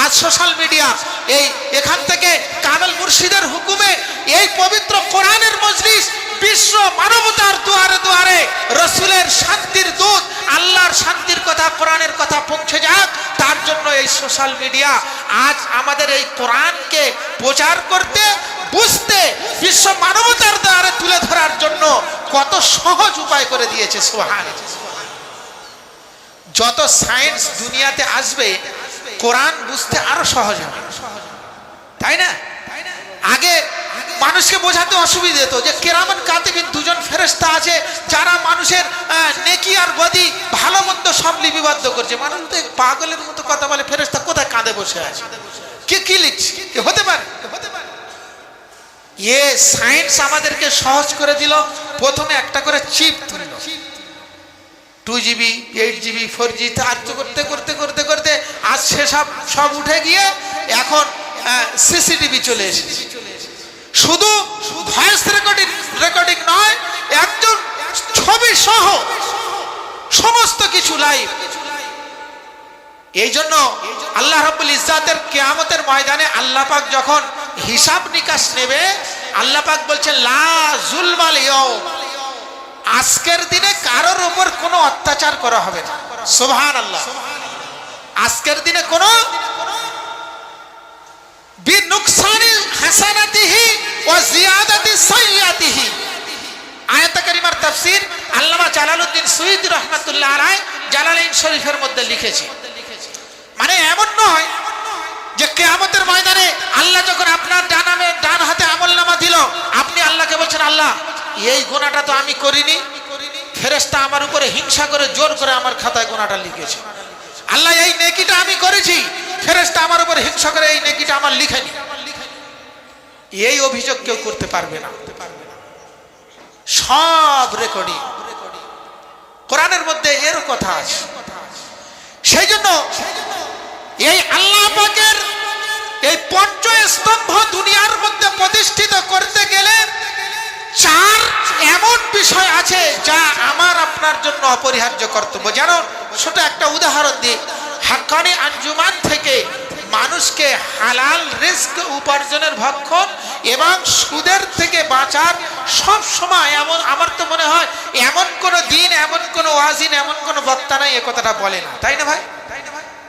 আজ social media এখান থেকে কামেল মুর্শিদের হুকুমে এই পবিত্র কোরআনের মজলিস বিশ্ব মানবতার দুয়ারে দুয়ারে রসুলের শান্তির দূত আল্লাহর শান্তির কথা কোরআনের কথা পৌঁছে যাক, তার জন্য এই সোশ্যাল মিডিয়া আজ আমাদের এই কোরআনকে প্রচার করতে বুঝতে বিশ্ব মানবতার দ্বারে তুলে ধরার জন্য কত সহজ উপায় করে দিয়েছে। সুবহানাল্লাহ। যত সায়েন্স দুনিয়াতে আসবে কোরআন বুঝতে আরো সহজ হবে, তাই না? আগে মানুষকে বোঝাতে অসুবিধা হতো যে কিরামান কাতিবিন দুজন ফেরেশতা আছে যারা মানুষের নেকি আর বদি ভালো মন্দ সব লিপিবদ্ধ করছে। মানুষ তো পাগলের মতো কথা বলে, ফেরেশতা কোথায় কাঁধে বসে আছে, কি লিখছে, হতে পারে? সায়েন্স আমাদেরকে সহজ করে দিল। প্রথমে একটা করে চিপ তুলল, 2GB 8GB 4G চার্জ করতে করতে করতে করতে আজ সেসব সব উঠে গিয়ে এখন সিসিটিভি চলে এসেছে। শুধু ভয়েস রেকর্ডিং নয়, একজন ছবি সহ সমস্ত কিছু লাইভ। এই জন্য আল্লাহ রাব্বুল ইজ্জাতের কিয়ামতের ময়দানে আল্লাহ পাক যখন হিসাব নিকাশ নেবে, আল্লাহ পাক বলছেন লা যুলমাল ইয়াউম, আজকের দিনে কারোর উপর কোনো অত্যাচার করা হবে না। সুবহানাল্লাহ। আজকের দিনে কোনো বিনুকসানি হাসানাতিহি ওয়া জিয়াদাতি সাইয়্যাতিহি। আয়াত কারিমার তাফসীর আল্লামা জালালউদ্দিন সুয়ুতী রাহমাতুল্লাহ আলাইহি জালালাইন শরীফের মধ্যে লিখেছে। মানে এমন নয় যে কিয়ামতের ময়দানে আল্লাহ যখন আপনার ডান হাতে আমলনামা দিল, আপনি আল্লাহকে বলছেন আল্লাহ এই গুনাহটা তো আমি করিনি, ফেরেশতা আমার উপরে হিংসা করে জোর করে আমার খাতায় গুনাহটা লিখেছে। আল্লাহ এই নেকিটা আমি করেছি, ফেরেশতা আমার উপরে হিংসা করে এই নেকিটা আমার লিখেনি। এই অভিযোগ কেউ করতে পারবে না। সব রেকর্ডিং কোরআনের মধ্যে এর কথা আছে। সেই জন্য এই আল্লাহ পাকের এই পঞ্চস্তম্ভ দুনিয়ার মধ্যে প্রতিষ্ঠিত করতে গেলে 4 এমন বিষয় আছে যা আমার আপনার জন্য অপরিহার্য কর্তব্য। যেন ছোট একটা উদাহরণ দিই, হাক্কানি আঞ্জুমান থেকে মানুষকে হালাল রিস্ক উপার্জনের ভক্ষণ এবং সুদের থেকে বাঁচার সব সময় এমন, আমার তো মনে হয় এমন কোন দিন, এমন কোন ওয়াজিন, এমন কোন বক্তা নাই এ কথাটা বলে না, তাই না ভাই?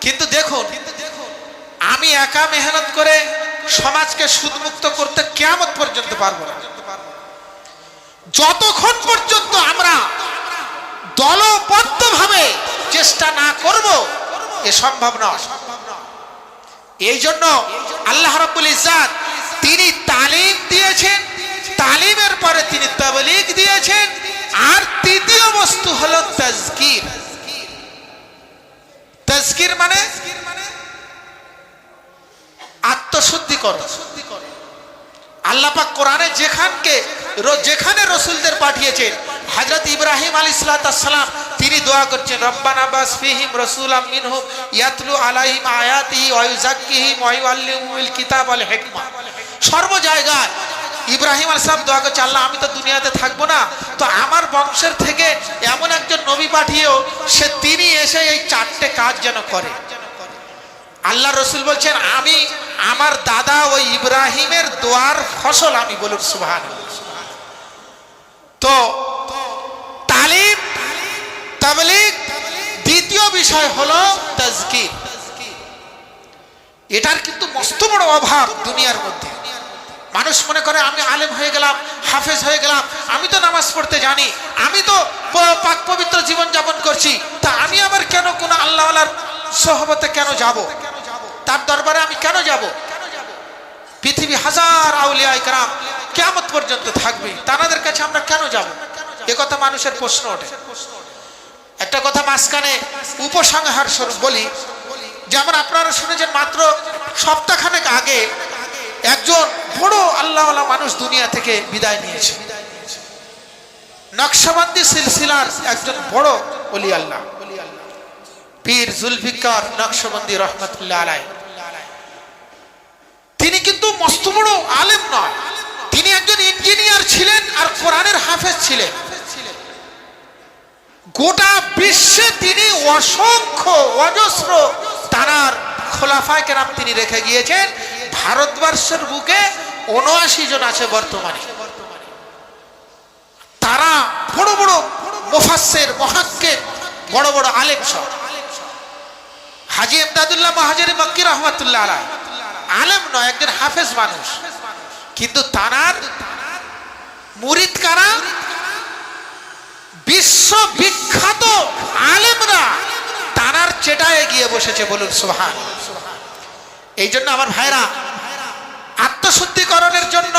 কিন্তু দেখুন, আমি একা মেহনত করে সমাজকে সুদমুক্ত করতে কিয়ামত পর্যন্ত পারবো না। যতক্ষণ পর্যন্ত আমরা দলবদ্ধভাবে চেষ্টা না করব এ সম্ভব নয়। এই জন্য আল্লাহ রাব্বুল ইজ্জাত তিনি তালিম দিয়েছেন, তালিমের পরে তিনি তাবলীগ দিয়েছেন, আর তৃতীয় বস্তু হলো তাজকির। তাজকির মানে আত্মশুদ্ধিকরণ। আল্লাহ পাক কোরআনে যেখানে রাসূলদের পাঠিয়েছেন, হযরত ইব্রাহিম আলাইহিস সালাম তিনি দোয়া করছেন রব্বানা বাস ফীহিম রাসূলাম মিনহুম ইয়াতলু আলাইহিম আয়াতিহি ওয়া ইউযাক্কিহিম ওয়া ইউআল্লিমুহুমুল কিতাব ওয়াল হিকমা। সর্ব জায়গায় ইব্রাহিম আলাইহিস সালাম দোয়া করছে আল্লাহ আমি তো দুনিয়াতে থাকবো না, তো আমার বংশের থেকে এমন একজন নবী পাঠিয়েও তিনি এসে এই 4টে কাজ যেন করে। আল্লাহ রসুল বলছেন আমি আমার দাদা ওই ইব্রাহিমের দোয়ার ফসল, আমি বলুন সুবহানাল্লাহ। তো তালিম, তাবলীগ, দ্বিতীয় বিষয় হলো তাজকির। এটার কিন্তু মস্ত বড় অভাব দুনিয়ার মধ্যে। মানুষ মনে করে আমি আলেম হয়ে গেলাম, হাফেজ হয়ে গেলাম, আমি তো নামাজ পড়তে জানি, আমি তো পাক পবিত্র জীবন যাপন করছি, তা আমি আবার কেন কোন আল্লাহওয়ালার সোহবতে কেন যাব, তার দরবারে আমি কেন যাব? পৃথিবী হাজার আউলিয়া ইকরাম কিয়ামত পর্যন্ত থাকবে, তাদের কাছে আমরা কেন যাব? এ কথা মানুষের প্রশ্ন ওঠে। একটা কথা মাঝখানে উপসংহার স্বরূপ বলি, যেমন আপনারা শুনেছেন মাত্র সপ্তাহখানেক আগে একজন বড় আল্লাহওয়ালা মানুষ দুনিয়া থেকে বিদায় নিয়েছে। নকশবন্দি সিলসিলার একজন বড় ওলি আল্লাহ পীর জুলফিকার নকশবন্দি রহমাতুল্লাহ আলাইহি। তিনি কিন্তু মস্ত বড় আলেম নয়, তিনি একজন ইঞ্জিনিয়ার ছিলেন আর কোরআনের হাফেজ ছিলেন। গোটা বিশ্বে তিনি অসংখ্য অজস্র তার খোলাফায়ে কেরাম তিনি রেখে গিয়েছেন। ভারতবর্ষের বুকে ৭৯ জন আছে বর্তমানে। তারা বড় বড় মুফাসসির, মুহাক্কিক, বড় বড় আলেম সব। হাজী ইমদাদুল্লাহ মুহাজিরি মক্কি রহমাতুল্লাহ আলাইহি আলেম নয়, একজন হাফেজ মানুষ, কিন্তু তার মুরিদ কারা? বিশ্ববিখ্যাত আলেমরা তার চেটায় গিয়ে বসেছে, বলুন সুবহানাল্লাহ। এই জন্য আমার ভাইরা, আত্মশুদ্ধিকরণের জন্য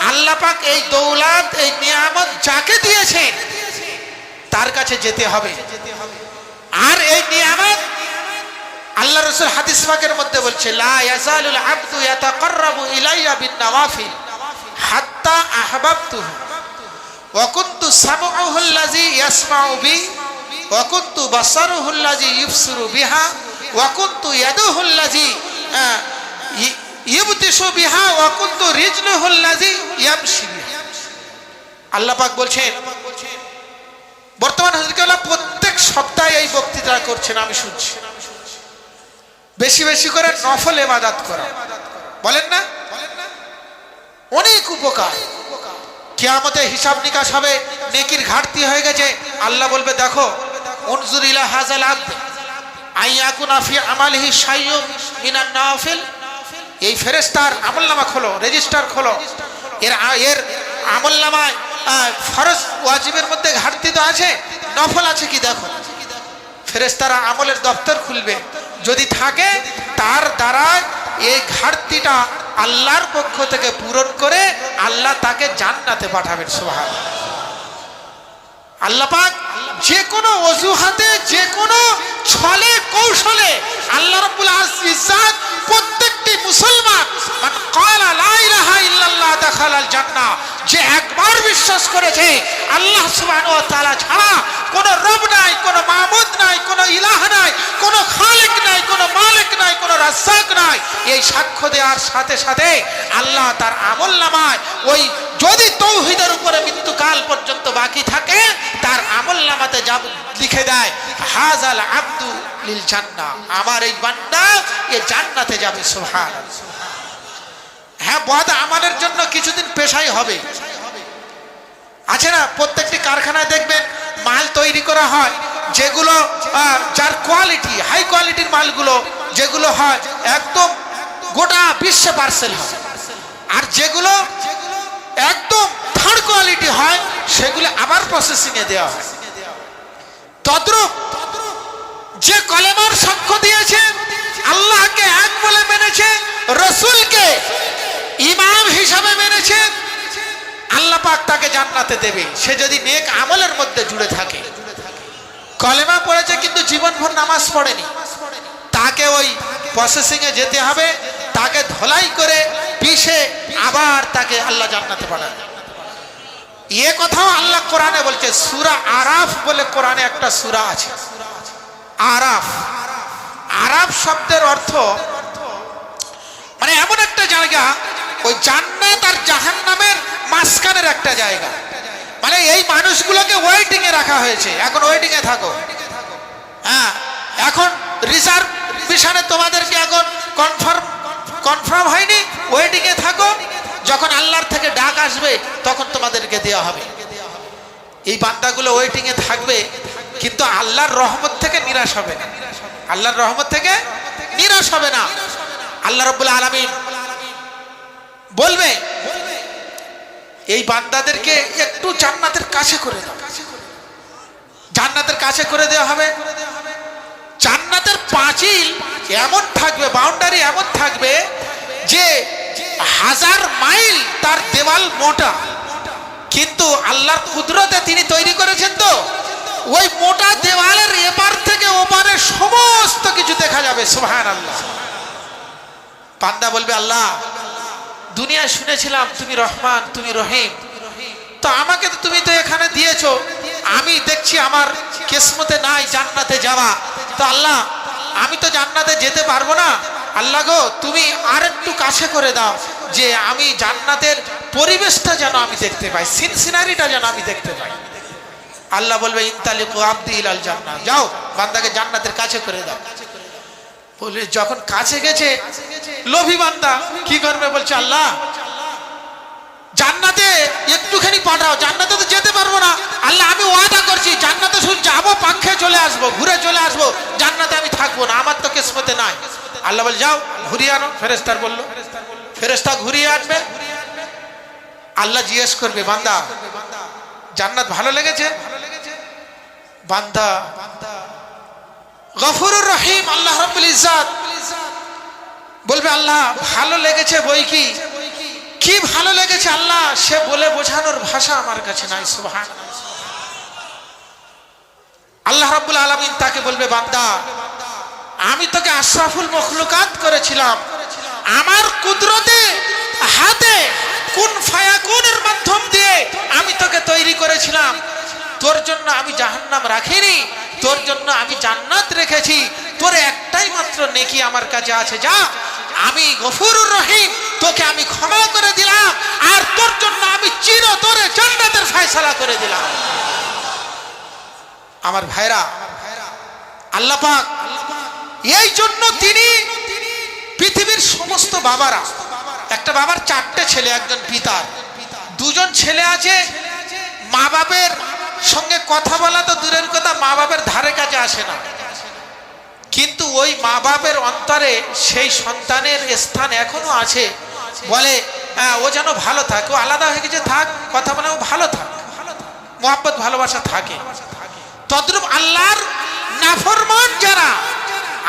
আল্লাহ পাক এই দৌলত, এই নিয়ামত যাকে দিয়েছেন তার কাছে যেতে হবে। আর এই নিয়ামত আল্লাহ রাসূল হাদিস পাকের মধ্যে বলছে, লা ইয়াজালুল আবদু ইয়াতাকাররাবু ইলাইয়া বিন-নওয়াফিল হাত্তা আহবাবতুহু ওয়া কুনতু সামউহু আল্লাযী ইয়াসমাউ বি ওয়া কুনতু বাসারুহু আল্লাযী ইবসিরু বিহা ওয়া কুনতু ইয়াদুহু আল্লাযী ইবতিশু বিহা ওয়া কুনতু রিজলুহু আল্লাযী ইয়ামশি বিহা। আল্লাহ পাক বলছেন, বর্তমান হযরত প্রত্যেক সপ্তাহে এই বক্তৃতা করছেন, আমি শুনছি। বেশি বেশি করে নফল ইবাদত করা, বলেন না? অনেক উপকার। কিয়ামতে হিসাব নিকাশ হবে, নেকির ঘাটতি হয়ে গেছে, আল্লাহ বলবে দেখো, উনজুর ইলা হাযাল আবদ আইয়াকুনা ফি আমালিহি শাইয়ুন মিনান নাওয়াফিল। এই ফেরেশতার আমলনামা খোলো, রেজিস্টার খোলো, এর আমলনামায় ফরজ ওয়াজিবের মধ্যে ঘাটতি তো আছে, নফল আছে কি দেখো। ফেরেশতারা আমলের দপ্তর খুলবে, যদি থাকে তার দ্বারা এই ঘাটতিটা আল্লাহর পক্ষ থেকে পূরণ করে আল্লাহ তাকে জান্নাতে পাঠাবেন। সুবহানাল্লাহ। আল্লাহ পাক যে কোনো অজুহাতে, যে কোনো ছলে কৌশলে আল্লাহ রাব্বুল ইজ্জত প্রত্যেকটি মুসলমান মান ক্বালা লা ইলাহা ইল্লাল্লাহ দাখালাল জান্নাহ, যে একবার বিশ্বাস করেছে আল্লাহ সুবহানাহু ওয়া তাআলা ছাড়া কোনো রব নাই, কোনো মাবুদ নাই, কোনো ইলাহ নাই, কোনো খালিক নাই, কোনো মালিক নাই, কোনো রাজ্জাক নাই, এই সাক্ষ্য দেওয়ার সাথে সাথে আল্লাহ তার আমলনামায় ওই যদি তৌহিদের উপরে মৃত্যুকাল পর্যন্ত বাকি থাকে তার আমলনামাতে যা লিখে দেয়, হাযাল আবদু লিল জান্নাহ, আমার এই বান্দা এ জান্নাতে যাবে। সুবহানাল্লাহ। হ্যাঁ, বদ আমলের জন্য কিছুদিন পেশাই হবে, আছে না? প্রত্যেকটি কারখানায় দেখবেন মাল তৈরি করা হয়, যেগুলো যার কোয়ালিটি, হাই কোয়ালিটির মালগুলো যেগুলো হয় একদম গোটা বিশ্বে পার্সেল হয়, আর যেগুলো একদম থার্ড কোয়ালিটি হয় সেগুলো আবার প্রসেসিংয়ে দেওয়া হয়। তদ্রূপ যে কলেমার সাক্ষ্য দিয়েছে, আল্লাহকে এক বলে মেনেছে, রসুলকে ইমাম হিসাবে মেনেছে, আল্লাহ পাক তাকে জান্নাতে দেবে, সে যদি নেক আমলের মধ্যে জুড়ে থাকে। কলেমা পড়েছে কিন্তু জীবনভর নামাজ পড়েনি, তাকে ওই প্রসেসিংয়ে যেতে হবে, তাকে ধোলাই করে পিষে আবার তাকে আল্লাহ জান্নাতে পাঠাবে। এ কথাও আল্লাহ কোরআনে বলছে, সূরা আরাফ বলে কোরআনে একটা সূরা আছে, আরাফ। আরাফ শব্দের অর্থ মানে এমন একটা জায়গা, ওই জান্নাত আর জাহান্নামের মাঝখানের একটা জায়গা, মানে এই মানুষগুলোকে ওয়েটিং এ রাখা হয়েছে, এখন ওয়েটিং এ থাকো। হ্যাঁ, এখন রিজার্ভেশনে তোমাদেরকে এখন কনফার্ম হয়নি, ওয়েটিং এ থাকো, যখন আল্লাহর থেকে ডাক আসবে তখন তোমাদেরকে দেওয়া হবে। এই বান্দাগুলো ওয়েটিং এ থাকবে, কিন্তু আল্লাহর রহমত থেকে নিরাশ হবে না, আল্লাহর রহমত থেকে নিরাশ হবে না। আল্লাহ রাব্বুল আলামিন বলবে এই বান্দাদেরকে একটু জান্নাতের কাছে করে দাও, জান্নাতের কাছে করে দেওয়া হবে। জান্নাতের পাঁচিল এমন থাকবে, বাউন্ডারি এমন থাকবে যে 1000 মাইল তার দেওয়াল মোটা, কিন্তু আল্লাহর কুদরতে তিনি তৈরি করেছেন তো ওই মোটা দেওয়ালের এপার থেকে ওপারে সমস্ত কিছু দেখা যাবে। সুবহানাল্লাহ। বান্দা বলবে, আল্লাহ দুনিয়ায় শুনেছিলাম তুমি রহমান, তুমি রহিম, তো আমাকে তো তুমি তো এখানে দিয়েছো, আমি দেখছি আমার কিসমতে নাই জান্নাতে যাওয়া, তো আল্লাহ আমি তো জান্নাতে যেতে পারবো না, আল্লাহ গো তুমি আর একটু কাছে করে দাও, যে আমি জান্নাতের পরিবেশটা যেন আমি দেখতে পাই, সিনারিটা যেন আমি দেখতে পাই। আল্লাহ বলবে, ইনতালিকু আবদি ইলাল জান্নাহ, যাও বান্দাকে জান্নাতের কাছে করে দাও। বলে যখন কাছে গেছে লোভী বান্দা কি করবে, বলছে আল্লাহ জান্নাতে একটুখানি পাঠাও, জান্নাতে তো যেতে পারবো না আল্লাহ, আমি ওয়াদা করছি জান্নাতে শুধু যাবো, পাখে চলে আসবো, ঘুরে চলে আসবো, জান্নাতে আমি থাকবো না, আমার তো কিসমতে নাই। আল্লাহ বলে যাও ঘুরিয়ে আনো। ফেরেশতার বললো, ফেরেশতা ঘুরিয়ে আনবে। আল্লাহ জিজ্ঞেস করবে বান্দা জান্নাত ভালো লেগেছে? বান্দা গফুরুর রহিম আল্লাহ রাব্বুল ইজ্জাত বলবে আল্লাহ ভালো লেগেছে বই কি, কি ভালো লেগেছে আল্লাহ, সে বলে বোঝানোর ভাষা আমার কাছে নাই। সুবহানাল্লাহ। আল্লাহ রাব্বুল আলামিন তাকে বলবে বান্দা আমি তোকে আশরাফুল মখলুকাত করেছিলাম, আমার কুদরতে হাতে কুন ফায়াকুনের মাধ্যম দিয়ে আমি তোকে তৈরি করেছিলাম, তোর জন্য আমি জাহান্নাম রাখিনি, তোর জন্য আমি জান্নাত রেখেছি, তোর একটাই মাত্র নেকি আমার কাছে আছে, যা আমি গফুরুর রহিম তোকে আমি ক্ষমা করে দিলাম, আর তোর জন্য আমি চিরতরে জান্নাতের ফয়সালা করে দিলাম। আমার ভাইরা আল্লাহ পাক এই জন্য তিনি পৃথিবীর সমস্ত বাবারা, একটা বাবার চারটে ছেলে, একজন পিতার দুজন ছেলে আছে, মা বাপের সঙ্গে কথা বলা তো দূরের কথা, মা বাপের ধারে কাছে আসে না, কিন্তু ওই মা বাপের অন্তরে সেই সন্তানের স্থান এখনো আছে। বলে ও যেন ভালো থাকে, ও আলাদা হয়ে গেছে থাক, কথা বলে ও ভালো থাক, মোহাব্বত ভালোবাসা থাকে। তদ্রূপ আল্লাহর নাফরমান যারা,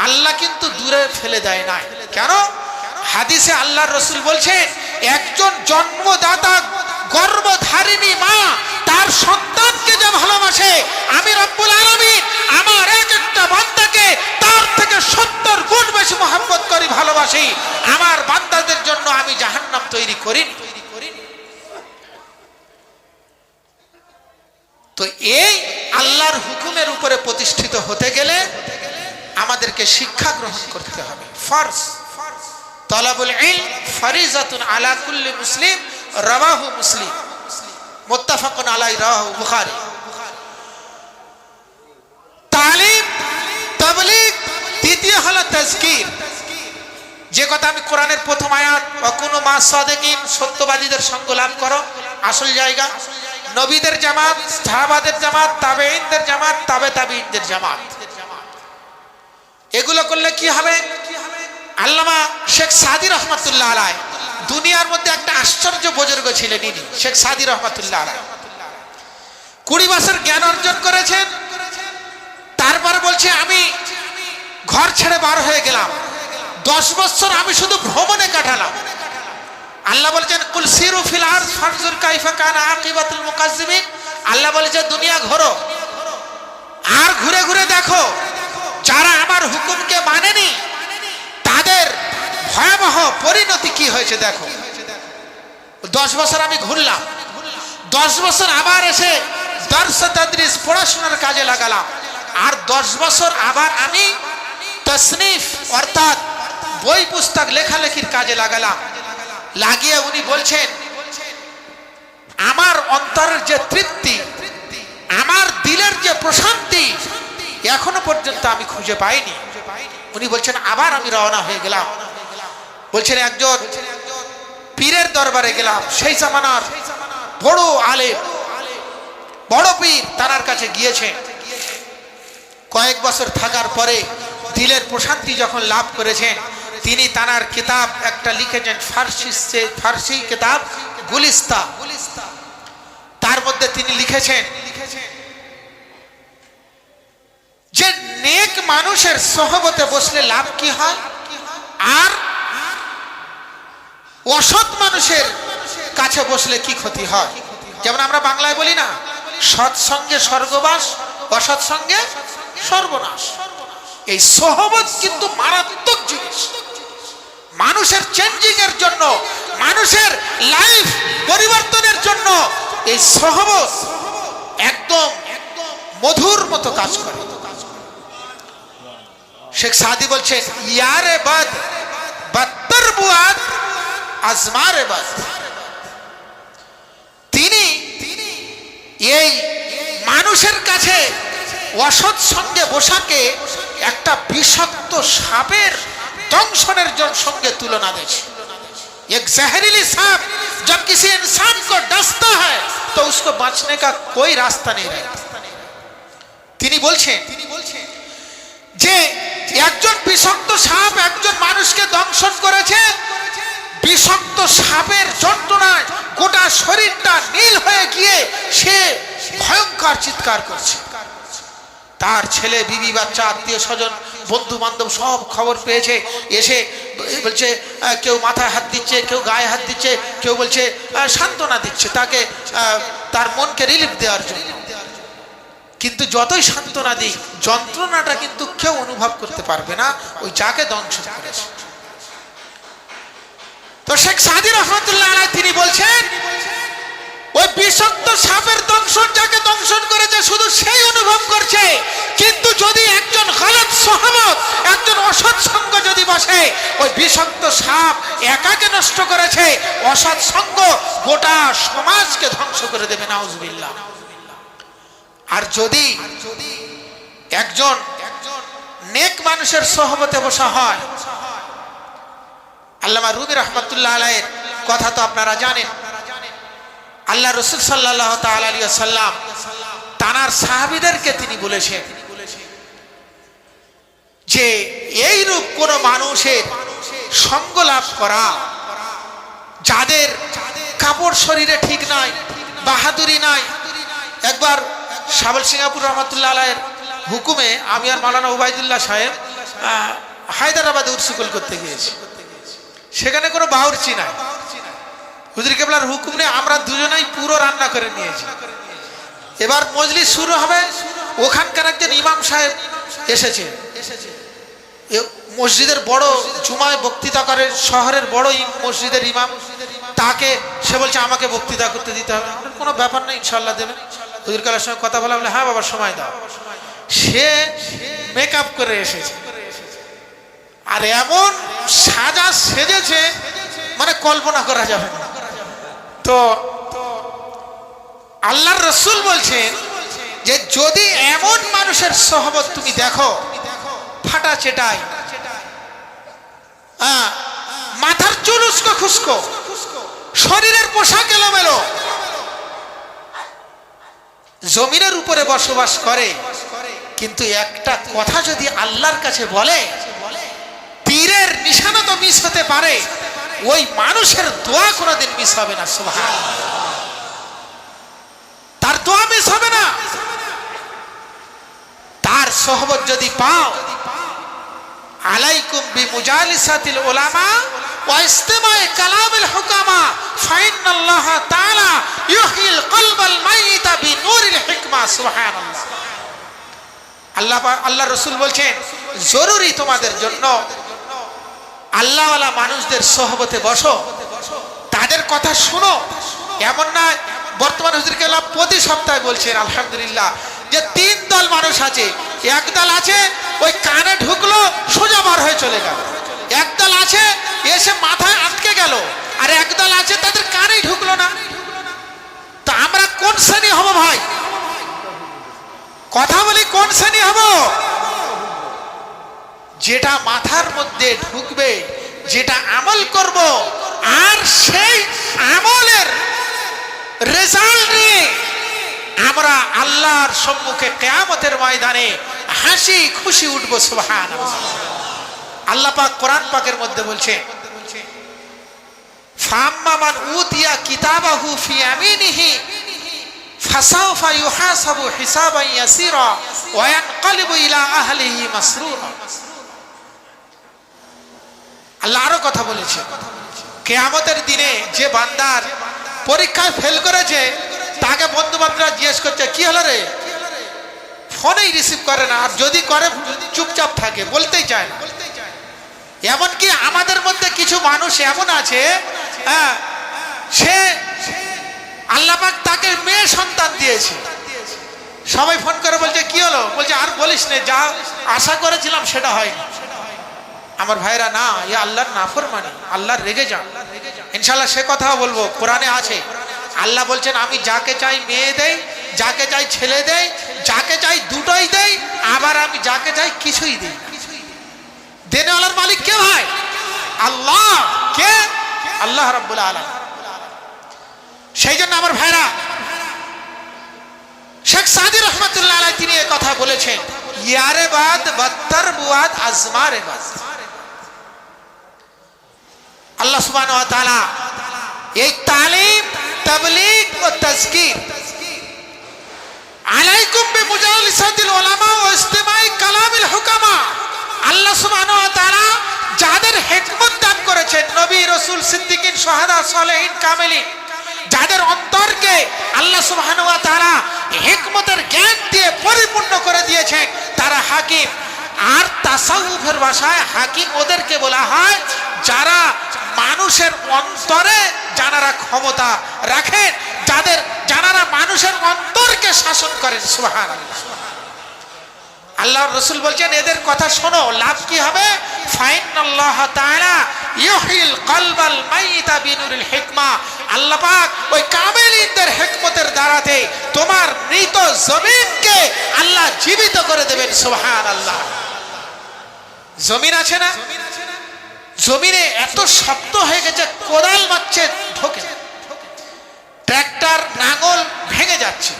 আল্লাহ কিন্তু দূরে ফেলে দেয় না। কেন? হাদিসে আল্লাহর রাসূল বলছে একজন জন্মদাতা গর্ভধারিণী মা তার সন্তানকে যে ভালোবাসে, আমি রব্বুল আলামিন আমার এক একটা বান্দাকে তার থেকে 70 গুণ বেশি মহব্বত করি, ভালোবাসি। আমার বান্দাদের জন্য আমি জাহান্নাম তৈরি করি। তো এই আল্লাহর হুকুমের উপরে প্রতিষ্ঠিত হতে গেলে আমাদেরকে শিক্ষা গ্রহণ করতে হবে। ফরজ তালাবুল ইলম ফরিজাতুন আলা কুল্লি মুসলিম, রাওয়াহু মুসলিম, মুত্তাফাকুন আলাইহি, রাওয়াহু বুখারী। তালিম তাবলীগ, দ্বিতীয় হলো তাজকির। যে কথা আমি কোরআনের প্রথম আয়াত ওয়াকুনু মা সাদিকিন, সত্যবাদীদের সঙ্গ লাভ করো, আসল জায়গা নবীদের জামাত, সাহাবাদের জামাত, তাবেঈনদের জামাত, তাবে তাবেঈনদের জামাত। এগুলো করলে কি হবে? আল্লামা শেখ সাদী রহমাতুল্লাহ আলাইহি, দুনিয়ার মধ্যে একটা আশ্চর্য বুজুর্গ ছিলেন ইনি, শেখ সাদী রহমাতুল্লাহ আলাইহি 20 বছর জ্ঞান অর্জন করেছেন। তারপরে বলছে আমি ঘর ছেড়ে বার হয়ে গেলাম, 10 বছর আমি শুধু ভ্রমণে কাটালাম। আল্লাহ বলেছেন কুল সিরু ফিল আরদ ফানজুর কাইফা কানা আকিবাতুল মুকাজ্জিবিন। আল্লাহ বলেছে দুনিয়া ঘোরো আর ঘুরে ঘুরে দেখো যারা আমার হুকুমকে মানেনি তাদের ভয়াবহ পরিণতি কি হয়েছে দেখো। 10 বছর আমি ঘুরলাম, 10 বছর আবার এসে দর্স তাদরিস পড়াশোনার কাজে লাগালাম, আর 10 বছর আবার আমি তাসনিফ অর্থাৎ বই পুস্তক লেখালেখির কাজে লাগালাম। লাগিয়ে উনি বলছেন আমার অন্তরের যে তৃপ্তি, আমার দিলের যে প্রশান্তি এখনো পর্যন্ত আমি খুঁজে পাইনি। উনি বলছেন আবার আমি রওনা হয়ে গেলাম। বলছেন একজন পীরের দরবারে গেলাম, সেই জামানার বড় আলেম, বড় পীর, তার কাছে গিয়েছেন। কয়েক বছর থাকার পরে দিলের প্রশান্তি যখন লাভ করেছেন, তিনি তানার কিতাব একটা লিখেছেন, ফার্সি কিতাব গুলিস্তা। তার মধ্যে তিনি লিখেছেন যে নেক মানুষের সোহবতে বসলে লাভ কি হয়, আর অসৎ মানুষের কাছে বসলে কি ক্ষতি হয়। যেমন আমরা বাংলায় বলি না, সৎসঙ্গে স্বর্গবাস, অসৎ সঙ্গে সর্বনাশ। এই সোহবত কিন্তু মারাত্মক জিনিস। মানুষের চেঞ্জিং এর জন্য, মানুষের লাইফ পরিবর্তনের জন্য এই সোহবত একদম মধুর মতো কাজ করে। শেখ সাদী বলছেন ইয়ারে বাদ বাত্তর বুয়াদ আজমারে বাদ। তিনি এই মানুষের কাছে অসৎ সঙ্গে বসাকে একটা বিষাক্ত সাপের দংশনের সঙ্গে তুলনা দিয়েছে। एक जहरीली सांप जब किसी इंसान को डसता है तो उसको बचने का कोई रास्ता नहीं रहता। তিনি বলছেন যে একজন বিষাক্ত সাপ একজন মানুষকে দংশন করেছে, বিষাক্ত সাপের যন্ত্রণায় গোটা শরীরটা নীল হয়ে গিয়ে সে ভয়ঙ্কর চিৎকার করছে। তার ছেলে বিবি বাচ্চা আত্মীয় স্বজন বন্ধু বান্ধব সব খবর পেয়েছে, এসে বলছে কেউ মাথায় হাত দিচ্ছে, কেউ গায়ে হাত দিচ্ছে, কেউ বলছে সান্ত্বনা দিচ্ছে তাকে, তার মনকে রিলিফ দেওয়ার জন্য। কিন্তু যতই সান্ত্বনা দিই যন্ত্রণাটা কিন্তু কেউ অনুভব করতে পারবে না ওই যাকে দংশন করেছে। তো শেখ সাদি রহমতুল্লাহ আলাইহি তিনি বলছেন ওই বিষাক্ত সাপের দংশন যাকে দংশন করেছে শুধু সেই অনুভব করছে, কিন্তু যদি একজন গলত সহমত একজন অসৎ সঙ্গ যদি বসে ওই বিষাক্ত সাপ একাকে নষ্ট করেছে, অসৎ সঙ্গ গোটা সমাজকে ধ্বংস করে দেবে, নাউজুবিল্লাহ। আর যদি একজন নেক মানুষের সহবতে বসা হয়, আল্লামা রুমি রহমতুল্লাহ আলাইহির কথা তো আপনারা জানেন, আল্লাহ রসুল সাল্লাল্লাহু তাআলা আলাইহি ওয়াসাল্লাম তানার সাহাবীদেরকে তিনি বলেছেন যে এইরূপ কোন মানুষের সঙ্গ লাভ করা যাদের কাপড় শরীরে ঠিক নাই, বাহাদুরি নাই। একবার সাবল সিঙ্গাপুর রহমতুল্লাহ আলাইহির হুকুমে আমি আর মাওলানা উবাইদুল্লাহ সাহেব হায়দ্রাবাদে উরসুকুল করতে গিয়েছি। সেখানে কোনো বাউরচি নাই, হুজুর কেবলার হুকুম নিয়ে আমরা দুজনেই পুরো রান্না করে নিয়েছি। এবার মজলিস শুরু হবে, ওখানকার একজন ইমাম সাহেব এসেছে, মসজিদের বড় জুমায় বক্তৃতা করে, শহরের বড় মসজিদের ইমাম, তাকে সে বলছে আমাকে বক্তৃতা করতে দিতে হবে। কোনো ব্যাপার নেই, ইনশাল্লাহ দেবেন। হুজুর কালার সঙ্গে কথা বলা বলে হ্যাঁ বাবা সময় দাও। সে মেকআপ করে এসেছে আর এমন সাজা সেজেছে মানে কল্পনা করা যাবে না। তো আল্লাহর রাসূল বলছেন যে যদি এমন মানুষের সহবত তুমি দেখো, ফাটা চেটাই, মাথার চুল উস্কো খুস্কো, শরীরের পোশাক এলোমেলো, জমিনের উপরে বসবাস করে, কিন্তু একটা কথা যদি আল্লাহর কাছে বলে তীরের নিশানা তো মিস হতে পারে, ওই মানুষের দোয়া কোনোদিন মিস হবে না। সুবহানাল্লাহ, তার দোয়া মিস হবে না। তার সহবত যদি পাও, আলাইকুম বিমুজালিসাতিল উলামা ওয়া ইস্তিমা'i কালামিল হুকামা ফাইন্নাল্লাহ তাআলা ইউহিল কলবাল মাইতা বিনূরিল হিকমা। সুবহানাল্লাহ, আল্লাহ রাসূল বলছেন জরুরি তোমাদের জন্য আল্লাহওয়ালা মানুষদের সহবতে বসো, তাদের কথা শুনো। এমন না, বর্তমান হুজুরকে প্রতি সপ্তাহে বলছেন আলহামদুলিল্লাহ যে 3 দল মানুষ আছে। এক দল আছে ওই কানে ঢুকলো সোজা বার হয়ে চলে গেল, এক দল আছে এসে মাথায় আটকে গেল, আর এক দল আছে তাদের কানেই ঢুকলো না। তো আমরা কোন শ্রেণী হব ভাই? কথা বলি, কোন শ্রেণী হব? যেটা মাথার মধ্যে ঢুকবে, যেটা আমল করব, আর সেই আমলের রেজাল্ট নিয়ে আমরা আল্লাহর সম্মুখে কিয়ামতের ময়দানে হাসি খুশি উঠবো। সুবহানাল্লাহ, আল্লাহ পাক কোরআন পাকের মধ্যে বলছেন ফাম্মা মান উতিয়া কিতাবাহু ফি ইয়ামিনিহি ফাসাউফা ইউহাসাবু হিসাবান ইয়াসীরা ওয়া ইয়ানকালিবু ইলা আহলিহি মাসরুরা। আল্লাহ আরো কথা বলেছে, কিয়ামতের দিনে যে বান্দার পরীক্ষায় ফেল করেছে তাকে বন্ধু বান্ধবরা জিজ্ঞেস করছে কি হলো রে, ফোনেই রিসিভ করে না, আর যদি করে চুপচাপ থাকে, বলতেই চায় না। এমনকি আমাদের মধ্যে কিছু মানুষ এমন আছে, সে আল্লাহ পাক তাকে মেয়ে সন্তান দিয়েছে, সবাই ফোন করে বলছে কি হলো, বলছে আর বলিস না, যা আশা করেছিলাম সেটা হয়নি। আমার ভাইরা, না, এ আল্লাহর নাফরমানি, আল্লাহর রেগে যা। ইনশাআল্লাহ সে কথা বলবো, কোরআনে আছে, আল্লাহ বলছেন আমি যাকে চাই মেয়ে দেই, যাকে চাই ছেলে দেই, যাকে চাই দুটোই দেই, আবার আমি যাকে চাই কিছুই দেই। দেনেওয়ালার মালিক কে ভাই? আল্লাহ। কে? আল্লাহ রাব্বুল আলামিন। সেই জন্য আমার ভাইরা, শেখ সাদি রহমাতুল্লাহ আলাইহি তিনি এই কথা বলেছেন, ইয়ারে বাদ বত্তর বুয়াদ আজমারে বাদ। আল্লাহ সুবহানাহু ওয়া তাআলা এই তালিম, তাবলীগ ও তাজকির আলাইকুম বিমুজালিসাতিল উলামা ওয়া ইস্তিমাই কালামিল হুকামা, আল্লাহ সুবহানাহু ওয়া তাআলা যাদের হিকমত দান করেছেন, নবী রাসূল সিদ্দিকিন শুহাদা সালেহিন কামেলিন, যাদের অন্তরকে আল্লাহ সুবহানাহু ওয়া তাআলা হিকমতের জ্ঞান দিয়ে পরিপূর্ণ করে দিয়েছেন, তারা হাকিম। আর তাসাউফের ভাষায় হাকিম ওদেরকে বলা হয় যারা মানুষের অন্তরে জানারা ক্ষমতা রাখেন, যারা মানুষের অন্তরকে শাসন করেন। সুবহানাল্লাহ। আল্লাহর রাসূল বলছেন এদের কথা শোনো, লাভ কি হবে? ফাইনাল্লাহ তাআলা ইউহিল কলবাল মাইতা বিনুরিল হিকমা, আল্লাহ পাক ওই কামেলিনদের হিকমতের দ্বারাতে তোমার মৃত জমিনকে আল্লাহ জীবিত করে দেবেন। সুবহানাল্লাহ। জমিন আছে না, জমিনে এত শক্ত হয়ে গেছে, কোদাল মারছে ঢোকে, ট্রাক্টর নাঙল ভেঙে যাচ্ছে,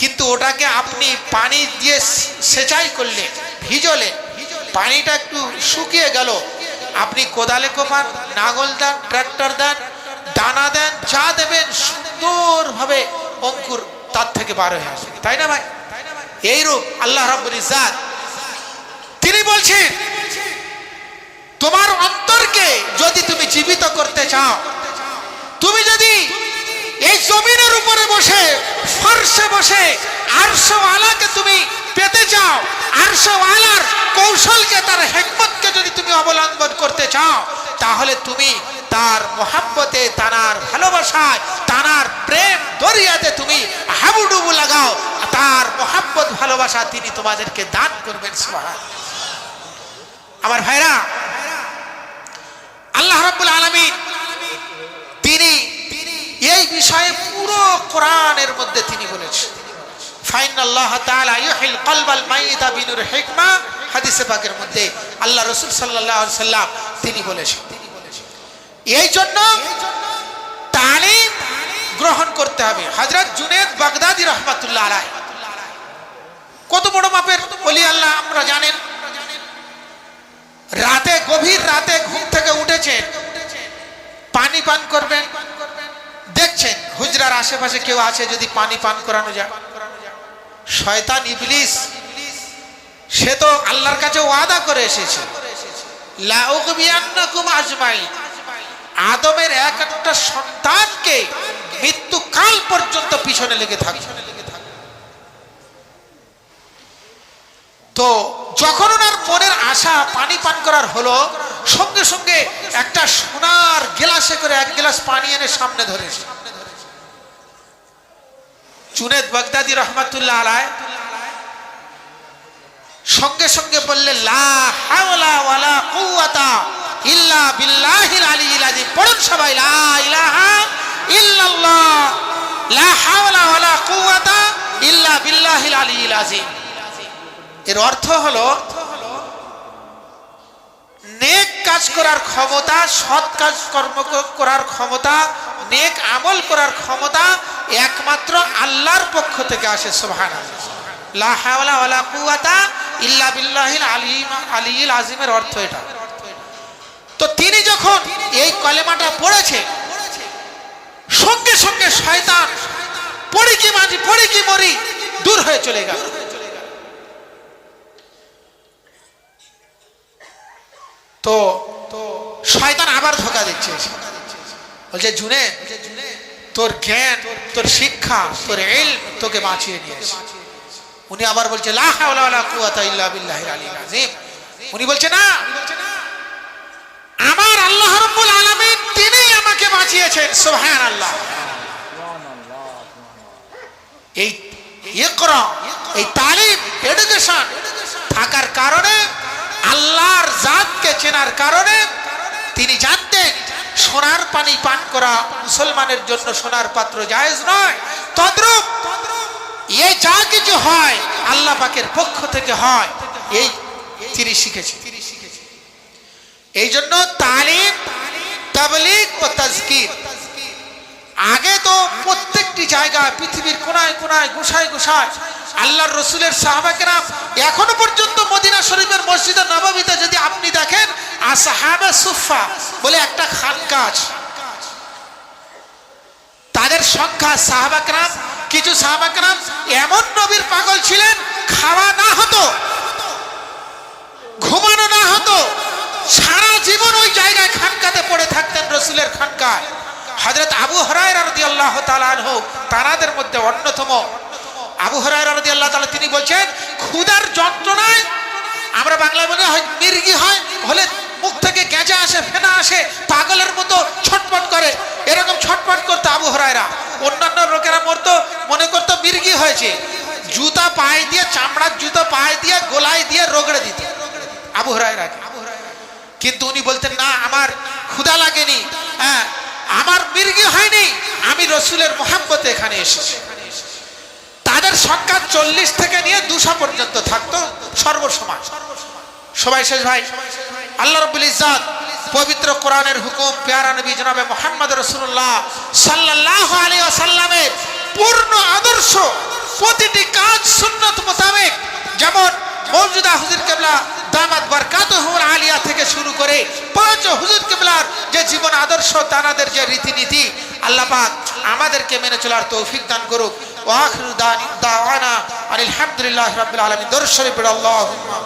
কিন্তু ওটাকে আপনি পানি দিয়ে সেচাই করলে, ভিজলে, পানিটা একটু শুকিয়ে গেল, আপনি কোদালে কোপান, নাঙল দেন, ট্রাক্টর দেন, দানা দেন, যা দেবেন, সুন্দরভাবে অঙ্কুর তার থেকে বার হয়ে আসবে, তাই না ভাই? এইরূপ আল্লাহ রাব্বুল ইজ্জাত তিনি বলছেন তোমার অন্তরকে যদি তুমি জীবিত করতে চাও, তুমি যদি এই জমিনের উপরে বসে, ফরশে বসে আরশওয়ালাকে তুমি পেতে চাও, আরশওয়ালার কৌশলকে, তার হিকমতকে যদি তুমি অবলম্বন করতে চাও, তাহলে তুমি তার মোহাব্বতে, তার ভালোবাসায়, তার প্রেম দরিয়াতে তুমি হাবুডুবু লাগাও, তার মোহাব্বত ভালোবাসা তিনি তোমাদেরকে দান করবেন। সুবহানাল্লাহ। আমার ভাইরা, আল্লাহ রাব্বুল আলামিন তিনি এই বিষয়ে পুরো কোরআনের মধ্যে তিনি বলেছেন, ফাইনাল্লাহ তাআলা ইউহিল কলবাল মাইতা বিনুর হিকমা, হাদিসে পাকের মধ্যে আল্লাহ রাসূল সাল্লাল্লাহু আলাইহি সাল্লাম তিনি বলেছেন। এই জন্য তালিম গ্রহণ করতে হবে। হযরত জুনায়েদ বাগদাদী রাহমাতুল্লাহ আলাইহি কত বড় মাপের ওলি আল্লাহ আমরা জানেন। রাতে, গভীর রাতে ঘুম থেকে উঠেছেন, পানি পান করবেন, দেখছেন হুজরার আশেপাশে কেউ আছে, যদি পানি পান করানো যায়, শয়তান ইবলিস সে তো আল্লাহর কাছে ওয়াদা করে এসেছে, লা উগবিয়ান্নাকুম আজমাইন, আদমের এক একটা সন্তানকে মৃত্যুকাল পর্যন্ত পিছনে লেগে থাকবে। তো যখন ওনার মনের আশা পানি পান করার হলো, সঙ্গে সঙ্গে একটা সোনার গ্লাসে করে এক গ্লাস পানি এনে সামনে ধরেছে। জুনায়েদ বাগদাদী রাহমাতুল্লাহ আলাইহি সঙ্গে সঙ্গে বললেন, লা হাওলা ওয়ালা কুওয়াতা ইল্লা বিল্লাহিল আলিয়্যিল আযীম। পড়ুন সবাই, লা ইলাহা ইল্লাল্লাহ, লা হাওলা ওয়ালা কুওয়াতা ইল্লা বিল্লাহিল আলিয়্যিল আযীম। এর অর্থ হলো নেক কাজ করার ক্ষমতা, সৎ কাজ কর্ম করার ক্ষমতা, নেক আমল করার ক্ষমতা একমাত্র আল্লাহর পক্ষ থেকে আসে। সুবহানাল্লাহ। লা হাওলা ওয়ালা কুওয়াতা ইল্লা বিল্লাহিল আলিয়্যিল আযীমের অর্থ এটা। তো তিনি যখন এই কলেমাটা পড়েছে, সঙ্গে সঙ্গে শয়তান পড়ি কি মরি দূর হয়ে চলে গেল। তো শয়তান আবার ধোঁকা দিচ্ছে, বলছে জুনায়েদ, তোর জ্ঞান, তোর শিক্ষা, তোর ইলম তোকে বাঁচিয়ে নিয়েছে। উনি আবার বলছে, লা হাওলা ওয়ালা কুওয়াতা ইল্লা বিল্লাহিল আলিয়্যিল আযীম। উনি বলছে, না, আমার আল্লাহ রাব্বুল আলামিন তিনি আমাকে বাঁচিয়েছেন। সুবহানাল্লাহ। এই ইকরা, এই তালিম, এডুকেশন থাকার কারণে, আল্লাহর জাতকে চেনার কারণে তিনি জানতেন সোনার পানি পান করা মুসলমানের জন্য সোনার পাত্র জায়েজ নয়। তদ্রূপ এই যা কিছু হয় আল্লাহ পাকের পক্ষ থেকে হয়, এই তিনি শিখেছেন। এই জন্য তালিম, তাবলীগ ও তাজকির আগে তো প্রত্যেকটি জায়গায় পৃথিবীর কোনায় কোনায় গোসায় গোসায় আল্লাহর রসুলের সাহাবা কেরাম এখনো পর্যন্ত মদিনা শরীফের মসজিদে নববীতে যদি আপনি দেখেন আসহাবে সুফা বলে একটা খানকা আছে, তাদের সংখ্যা সাহাবা কেরাম, কিছু সাহাবা কেরাম এমন নবীর পাগল ছিলেন, খাওয়া না হতো, ঘুমানো না হতো, সারা জীবন ওই জায়গায় খানকাতে পড়ে থাকতেন রসুলের খানকায়। হযরত আবু হুরায়রা রাদিয়াল্লাহু তাআলা আনহু তাদের মধ্যে অন্যতম। আবু হুরায়রা রাদিয়াল্লাহু তাআলা তিনি বলছেন, ক্ষুধার যন্ত্রণায় আমরা বাংলায় বলি হয় মির্গি হয়, হলে মুখ থেকে গেঁজা আসে, ফেনা আসে, পাগলের মতো ছটফট করে, এরকম ছটফট করতো আবু হুরায়রা। অন্যান্য লোকেরা মরতো, মনে করতো মির্গি হয়েছে, জুতা পায়ে দিয়ে, চামড়ার জুতো পায়ে দিয়ে গোলায় দিয়ে রগড়ে দিত আবু হুরায়রাকে। কিন্তু উনি বলতেন না, আমার ক্ষুধা লাগেনি, হ্যাঁ আমার মির্গি হয়নি, আমি রসুলের মোহাম্মতে এখানে এসেছি। তাদের সংখ্যা 40 থেকে নিয়ে 200 পর্যন্ত থাকতো সর্বসময়। সবাই শেষ ভাই, আল্লাহ রাব্বুল ইজ্জত পবিত্র কোরআনের হুকুম, প্যারা নবী জনাবে মুহাম্মদ রাসূলুল্লাহ সাল্লাল্লাহু আলাইহি ওয়াসাল্লামের পূর্ণ আদর্শ, প্রতিটি কাজ সুন্নাত মোতাবেক, যেমন মওজুদা হুজুর কিবলা দামাত বরকাতুহুল আলিয়া থেকে শুরু করে 5 হুজুর কিবলার যে জীবন আদর্শ, তানাদের যে রীতিনীতি, আল্লাহ পাক আমাদেরকে মেনে চলার তৌফিক দান করুক। ওয়া আখিরু দাওয়ানা আলহামদুলিল্লাহি রাব্বিল আলামিন। দরুদ শরীফ পড়ো আল্লাহুম্মা